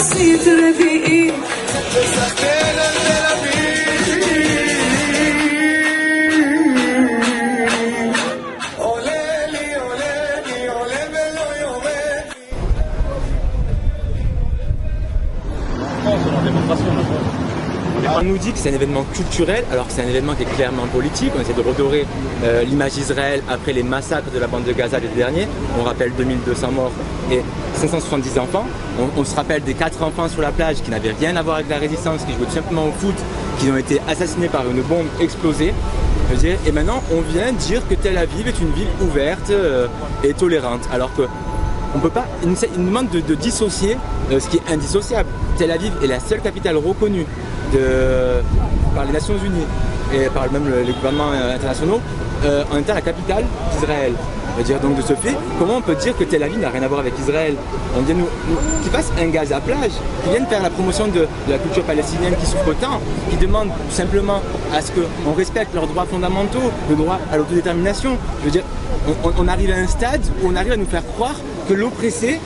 بسيط رفيقي On nous dit que c'est un événement culturel alors que c'est un événement qui est clairement politique. On essaie de redorer l'image d'Israël après les massacres de la bande de Gaza l'été dernier. On rappelle 2200 morts et 570 enfants. On se rappelle des 4 enfants sur la plage qui n'avaient rien à voir avec la résistance, qui jouaient tout simplement au foot, qui ont été assassinés par une bombe explosée. Je veux dire, et maintenant on vient dire que Tel Aviv est une ville ouverte et tolérante alors que on peut pas, il nous demande de dissocier ce qui est indissociable. Tel Aviv est la seule capitale reconnue par les Nations Unies et par même les gouvernements internationaux en étant la capitale d'Israël. Donc de ce fait, comment on peut dire que Tel Aviv n'a rien à voir avec Israël? On vient qu'ils fassent un gaz à plage, qu'ils viennent faire la promotion de la culture palestinienne qui souffre tant, qui demandent tout simplement à ce qu'on respecte leurs droits fondamentaux, le droit à l'autodétermination. Je veux dire, on arrive à un stade où on arrive à nous faire croire que l'oppressé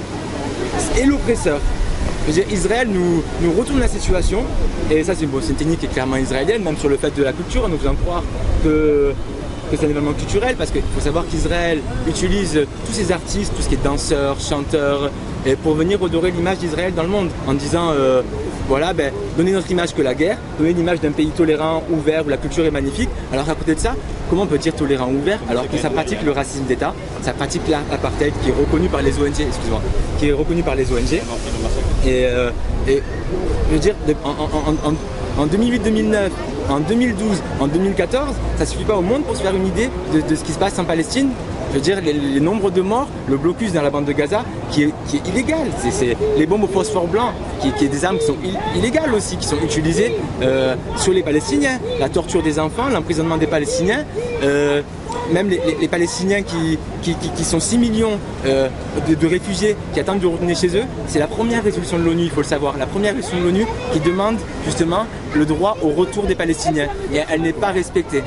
est l'oppresseur. Je veux dire, Israël nous retourne la situation, et ça c'est une technique qui est clairement israélienne, même sur le fait de la culture, en nous faisant croire que c'est un événement culturel, parce qu'il faut savoir qu'Israël utilise tous ses artistes, tout ce qui est danseurs, chanteurs, et pour venir redorer l'image d'Israël dans le monde, en disant voilà, donner notre image que la guerre, donner l'image d'un pays tolérant, ouvert, où la culture est magnifique. Alors à côté de ça, comment on peut dire tolérant, ouvert, alors que ça pratique le racisme d'État, ça pratique l'apartheid qui est reconnu par les ONG, excusez-moi, qui est reconnu par les ONG. Et je veux dire, en 2008-2009, en 2012, en 2014, ça suffit pas au monde pour se faire une idée de ce qui se passe en Palestine. Je veux dire, les nombres de morts, le blocus dans la bande de Gaza qui est illégal. C'est les bombes au phosphore blanc, qui est des armes qui sont illégales aussi, qui sont utilisées sur les Palestiniens. La torture des enfants, l'emprisonnement des Palestiniens, même les Palestiniens qui sont 6 millions de réfugiés qui attendent de retourner chez eux. C'est la première résolution de l'ONU, il faut le savoir, la première résolution de l'ONU qui demande justement le droit au retour des Palestiniens. Et elle n'est pas respectée.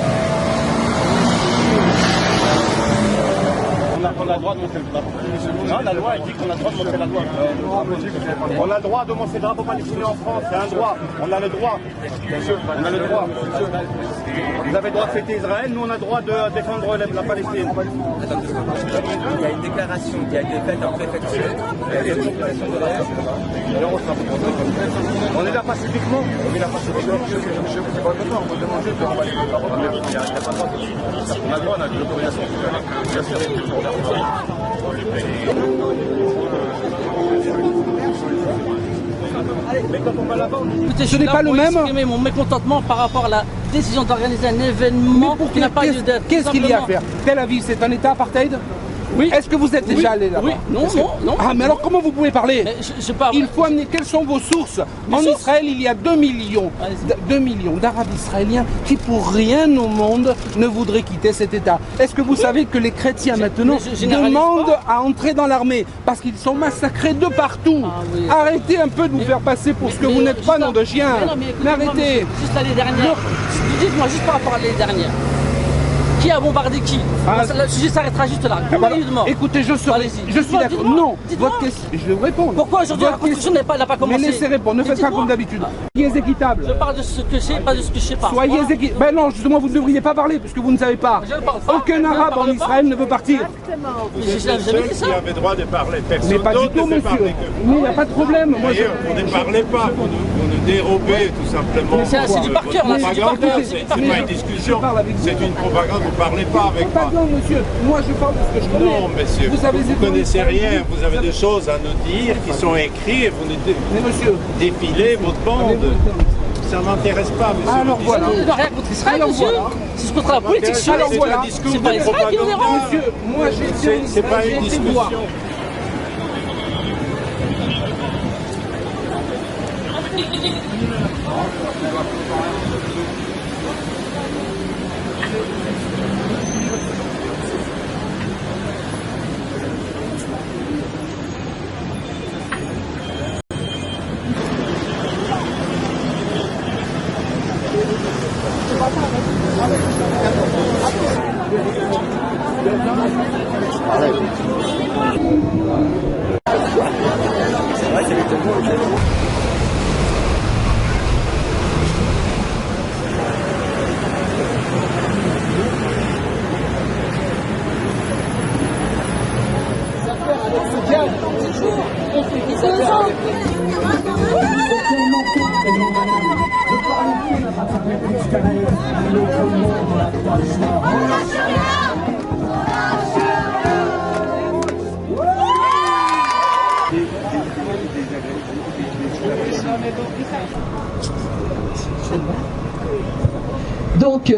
On a le droit de montrer le drapeau. Non, la loi dit qu'on a le droit de montrer la loi. On a le droit de montrer le drapeau palestinien en France, c'est un droit. On a le droit. On a le droit. Vous avez le droit de fêter Israël, nous on a le droit de défendre la Palestine. Il y a une déclaration qui a été faite en préfecture. On est là pacifiquement. On est là pacifiquement. On a le droit, on a l'autorisation. Bien sûr. Mais quand on va là-bas, ce n'est pas le même. Exprimer mon mécontentement par rapport à la décision d'organiser un événement qui n'a pas lieu d'être. Qu'est-ce qu'il y a à faire? Tel Aviv, c'est un État apartheid? Oui. Est-ce que vous êtes déjà allé là-bas? Oui. Non. Ah, mais alors comment vous pouvez parler? Il faut amener. Quelles sont vos sources? En Israël, il y a 2 millions d'Arabes israéliens qui, pour rien au monde, ne voudraient quitter cet État. Est-ce que vous savez que les chrétiens maintenant demandent à entrer dans l'armée parce qu'ils sont massacrés de partout? Arrêtez un peu de vous faire passer pour ce que vous n'êtes pas, nom de chien. Mais arrêtez. Juste l'année dernière. Dites-moi juste par rapport à l'année dernière. Qui a bombardé qui? Le sujet s'arrêtera juste là. Écoutez, je suis d'accord. Non, votre question, je vais vous répondre. Pourquoi aujourd'hui la construction n'a pas commencé? Mais laissez répondre, ne faites pas comme d'habitude. Soyez équitable. Je parle de ce que c'est, pas de ce que je sais pas. Soyez équitable. Ben non, justement, vous ne devriez pas parler puisque vous ne savez pas. Aucun arabe en Israël ne veut partir. J'ai jamais dit ça. Qui avait droit de parler? Personne mais pas du tout, monsieur. Mais il n'y a pas de problème. Moi, on ne parlait pas, on nous dérobait tout simplement. C'est du par cœur, là. C'est pas une discussion, c'est une propagande. Vous ne parlez pas avec moi. Pardon, monsieur. Moi, je parle de ce que je connais. Non, monsieur. Vous ne connaissez rien. Vous avez des choses à nous dire qui sont écrites et vous nous défilez votre bande. Ça ne m'intéresse pas, monsieur. Alors voilà. Rien contre Israël, monsieur. C'est contre la politique. Alors voilà. C'est pas Israël qui nous dérange. Monsieur, moi j'ai. C'est pas une discussion. C'est vrai, c'est Donc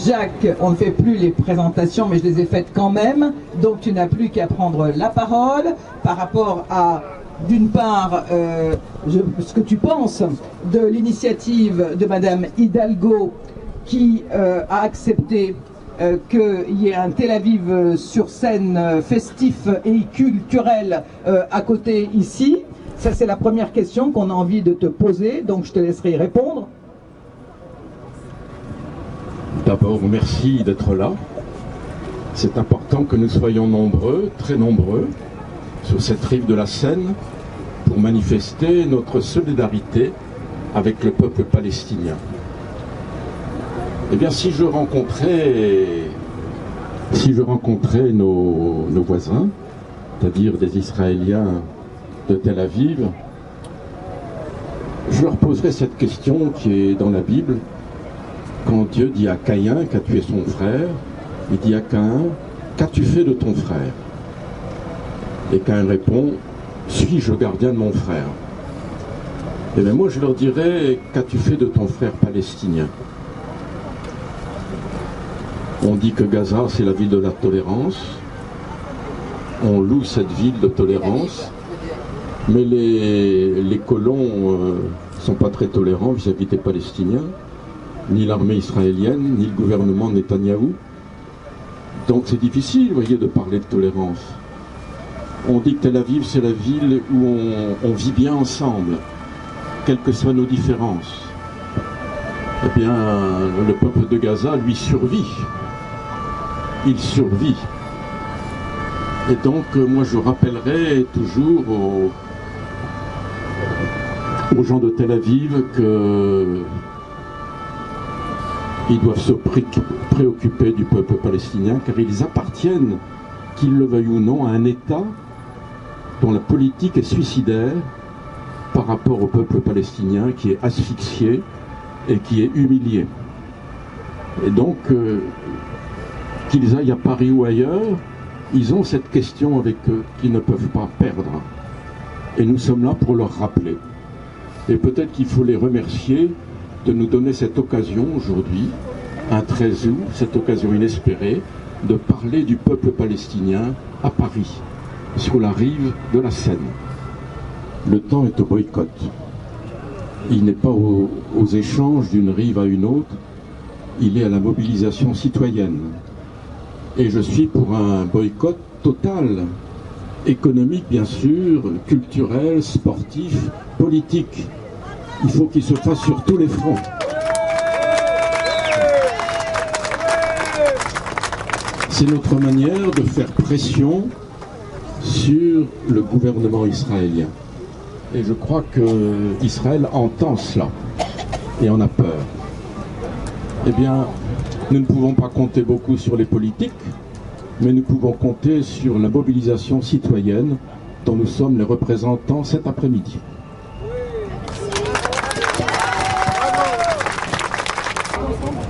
Jacques, on ne fait plus les présentations, mais je les ai faites quand même. Donc tu n'as plus qu'à prendre la parole par rapport à, d'une part, ce que tu penses de l'initiative de Madame Hidalgo qui a accepté qu'il y ait un Tel Aviv sur scène festif et culturel à côté ici. Ça, c'est la première question qu'on a envie de te poser, donc je te laisserai y répondre. D'abord, merci d'être là. C'est important que nous soyons nombreux, très nombreux, sur cette rive de la Seine pour manifester notre solidarité avec le peuple palestinien. Eh bien, si je rencontrais nos voisins, c'est-à-dire des Israéliens de Tel Aviv, je leur poserais cette question qui est dans la Bible. Quand Dieu dit à Caïn qui a tué son frère, il dit à Caïn, qu'as-tu fait de ton frère? Et Caïn répond, suis-je le gardien de mon frère? Et bien moi je leur dirais, qu'as-tu fait de ton frère palestinien? On dit que Gaza c'est la ville de la tolérance, on loue cette ville de tolérance, mais les colons sont pas très tolérants vis-à-vis des Palestiniens, ni l'armée israélienne, ni le gouvernement Netanyahou. Donc c'est difficile, vous voyez, de parler de tolérance. On dit que Tel Aviv, c'est la ville où on vit bien ensemble, quelles que soient nos différences. Eh bien, le peuple de Gaza, lui, survit. Il survit. Et donc, moi, je rappellerai toujours aux gens de Tel Aviv que ils doivent se préoccuper du peuple palestinien, car ils appartiennent, qu'ils le veuillent ou non, à un État dont la politique est suicidaire par rapport au peuple palestinien qui est asphyxié et qui est humilié. Et donc, qu'ils aillent à Paris ou ailleurs, ils ont cette question avec eux qu'ils ne peuvent pas perdre. Et nous sommes là pour leur rappeler. Et peut-être qu'il faut les remercier de nous donner cette occasion aujourd'hui, un 13 août, cette occasion inespérée, de parler du peuple palestinien à Paris, sur la rive de la Seine. Le temps est au boycott. Il n'est pas aux échanges d'une rive à une autre, il est à la mobilisation citoyenne. Et je suis pour un boycott total, économique bien sûr, culturel, sportif, politique. Il faut qu'il se fasse sur tous les fronts. C'est notre manière de faire pression sur le gouvernement israélien. Et je crois qu'Israël entend cela et en a peur. Eh bien, nous ne pouvons pas compter beaucoup sur les politiques, mais nous pouvons compter sur la mobilisation citoyenne dont nous sommes les représentants cet après-midi.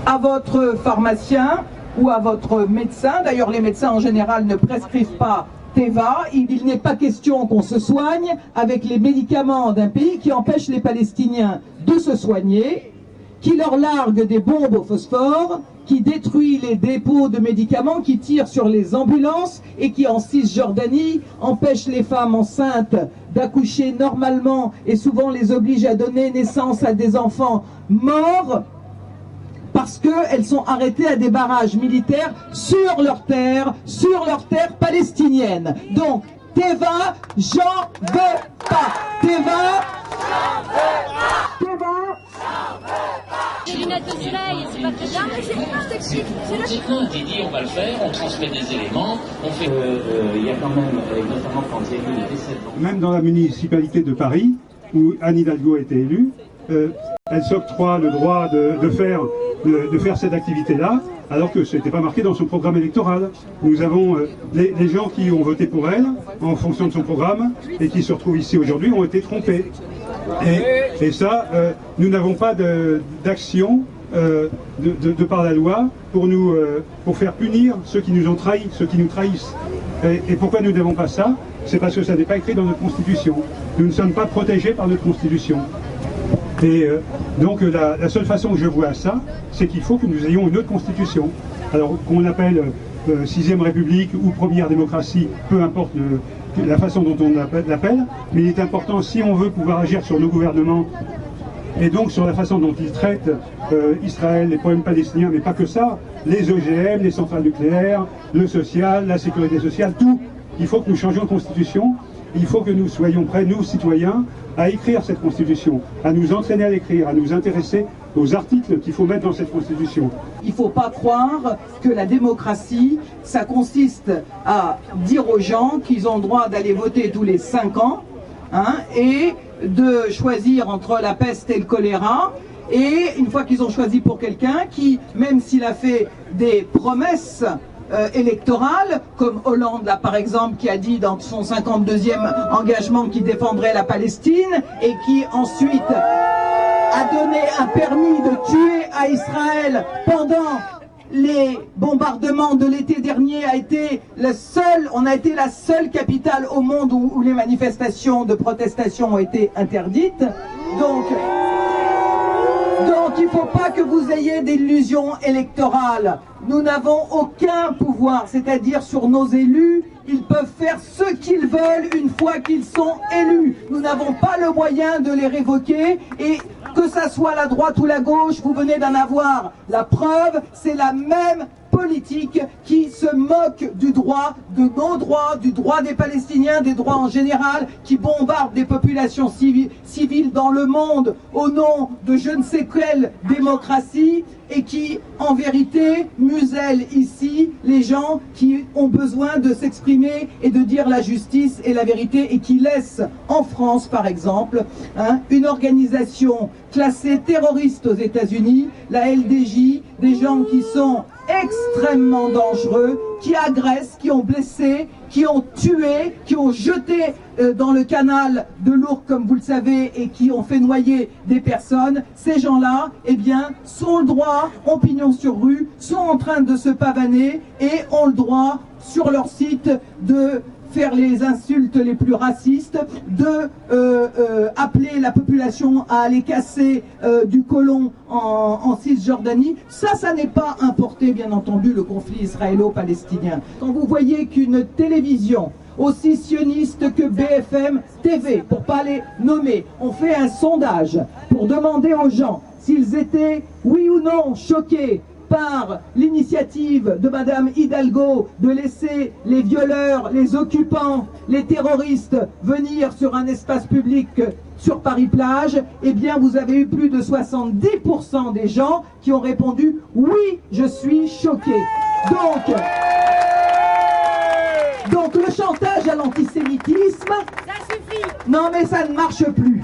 À votre pharmacien ou à votre médecin, d'ailleurs les médecins en général ne prescrivent pas Teva, il n'est pas question qu'on se soigne avec les médicaments d'un pays qui empêche les Palestiniens de se soigner, qui leur largue des bombes au phosphore, qui détruit les dépôts de médicaments, qui tire sur les ambulances et qui en Cisjordanie empêche les femmes enceintes d'accoucher normalement et souvent les oblige à donner naissance à des enfants morts parce qu'elles sont arrêtées à des barrages militaires sur leur terre palestinienne. Donc, Teva, j'en veux pas. Teva, j'en veux pas. Teva, des lunettes de soleil, c'est pas très bien. Je t'explique. Il dit on va le faire, on transmet des éléments, on fait. Il y a quand même, notamment quand il y a eu les même dans la municipalité de Paris, où Anne Hidalgo a été élue, elle s'octroie le droit de faire cette activité-là, alors que ce n'était pas marqué dans son programme électoral. Nous avons les gens qui ont voté pour elle, en fonction de son programme, et qui se retrouvent ici aujourd'hui, ont été trompés. Et ça, nous n'avons pas d'action de par la loi pour faire punir ceux qui nous ont trahis, ceux qui nous trahissent. Et pourquoi nous n'avons pas ça? C'est parce que ça n'est pas écrit dans notre Constitution. Nous ne sommes pas protégés par notre Constitution. Et donc la seule façon que je vois ça, c'est qu'il faut que nous ayons une autre Constitution. Alors qu'on l'appelle 6e République ou première démocratie, peu importe la façon dont on l'appelle, mais il est important, si on veut pouvoir agir sur nos gouvernements, et donc sur la façon dont ils traitent Israël, les problèmes palestiniens, mais pas que ça, les OGM, les centrales nucléaires, le social, la sécurité sociale, tout. Il faut que nous changions de constitution, il faut que nous soyons prêts, nous citoyens, à écrire cette constitution, à nous entraîner à l'écrire, à nous intéresser aux articles qu'il faut mettre dans cette constitution. Il ne faut pas croire que la démocratie, ça consiste à dire aux gens qu'ils ont le droit d'aller voter tous les 5 ans, et de choisir entre la peste et le choléra, et une fois qu'ils ont choisi pour quelqu'un qui, même s'il a fait des promesses électorales, comme Hollande là par exemple, qui a dit dans son 52e engagement qu'il défendrait la Palestine, et qui ensuite a donné un permis de tuer à Israël pendant les bombardements de l'été dernier, on a été la seule capitale au monde où les manifestations de protestation ont été interdites. Donc il ne faut pas que vous ayez d'illusions électorales. Nous n'avons aucun pouvoir, c'est-à-dire sur nos élus, ils peuvent faire ce qu'ils veulent une fois qu'ils sont élus. Nous n'avons pas le moyen de les révoquer, et que ça soit la droite ou la gauche, vous venez d'en avoir la preuve, c'est la même politique qui se moque du droit, de nos droits, du droit des Palestiniens, des droits en général, qui bombarde des populations civiles dans le monde au nom de je ne sais quelle démocratie, et qui, en vérité, muselle ici les gens qui ont besoin de s'exprimer et de dire la justice et la vérité, et qui laisse en France, par exemple, une organisation classée terroriste aux États-Unis, la LDJ, des gens qui sont extrêmement dangereux, qui agressent, qui ont blessé, qui ont tué, qui ont jeté dans le canal de l'Ourcq, comme vous le savez, et qui ont fait noyer des personnes. Ces gens-là, eh bien, sont le droit, ont pignon sur rue, sont en train de se pavaner et ont le droit, sur leur site, de faire les insultes les plus racistes, de appeler la population à aller casser du côlon en Cisjordanie. Ça n'est pas importé, bien entendu, le conflit israélo-palestinien. Quand vous voyez qu'une télévision aussi sioniste que BFM TV, pour pas les nommer, on fait un sondage pour demander aux gens s'ils étaient, oui ou non, choqués par l'initiative de Madame Hidalgo de laisser les violeurs, les occupants, les terroristes venir sur un espace public sur Paris-Plage, eh bien vous avez eu plus de 70% des gens qui ont répondu « Oui, je suis choqué ». Donc le chantage à l'antisémitisme, ça suffit. Non mais ça ne marche plus.